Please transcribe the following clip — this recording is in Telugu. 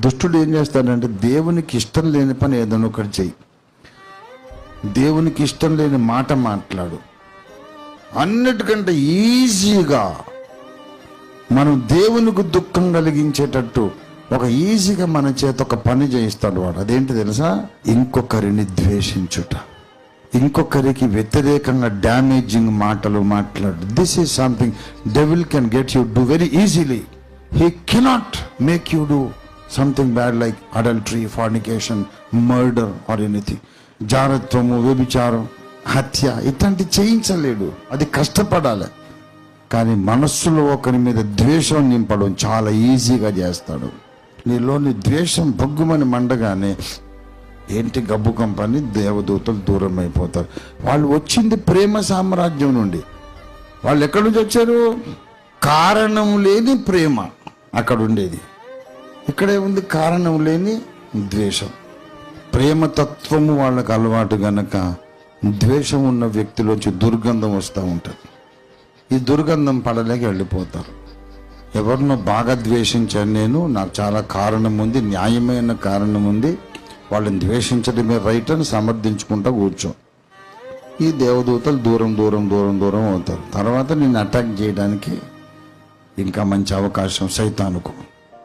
దుష్టుడు ఏం చేస్తాడంటే దేవునికి ఇష్టం లేని పని ఏదైనా ఒకటి చెయ్యి, దేవునికి ఇష్టం లేని మాట మాట్లాడు. అన్నిటికంటే ఈజీగా మనం దేవునికి దుఃఖం కలిగించేటట్టు ఈజీగా మన చేత ఒక పని చేయిస్తాడు వాడు. అదేంటి తెలుసా? ఇంకొకరిని ద్వేషించుట, ఇంకొకరికి వ్యతిరేకంగా డ్యామేజింగ్ మాటలు మాట్లాడు. This is something devil can get you do very easily. He cannot make you do something bad like adultery, fornication, murder or anything. జారత్వము, వ్యభిచారం, హత్య ఇట్లాంటి చేయించలేడు. అది కష్టపడాలి. కానీ మనస్సులో ఒకరి మీద ద్వేషం నింపడం చాలా ఈజీగా చేస్తాడు. నీలోని ద్వేషం బొగ్గుమని మండగానే ఏంటి గబ్బు కంపని దేవదూతలు దూరం అయిపోతారు. వాళ్ళు వచ్చింది ప్రేమ సామ్రాజ్యం నుండి. వాళ్ళు ఎక్కడి నుంచి వచ్చారు? కారణం లేని ప్రేమ అక్కడ ఉండేది. ఇక్కడే ఉంది కారణం లేని ద్వేషం. ప్రేమతత్వము వాళ్ళకు అలవాటు గనక ద్వేషం ఉన్న వ్యక్తిలోంచి దుర్గంధం వస్తూ ఉంటుంది. ఈ దుర్గంధం పడలేక వెళ్ళిపోతారు. ఎవరినో బాగా ద్వేషించాను నేను, నాకు చాలా కారణం ఉంది, న్యాయమైన కారణం ఉంది, వాళ్ళని ద్వేషించడమే రైట్ అని సమర్థించుకుంటూ కూర్చో. ఈ దేవదూతలు దూరం దూరం దూరం దూరం అవుతారు. తర్వాత నిన్ను అటాక్ చేయడానికి ఇంకా మంచి అవకాశం సైతానుకు.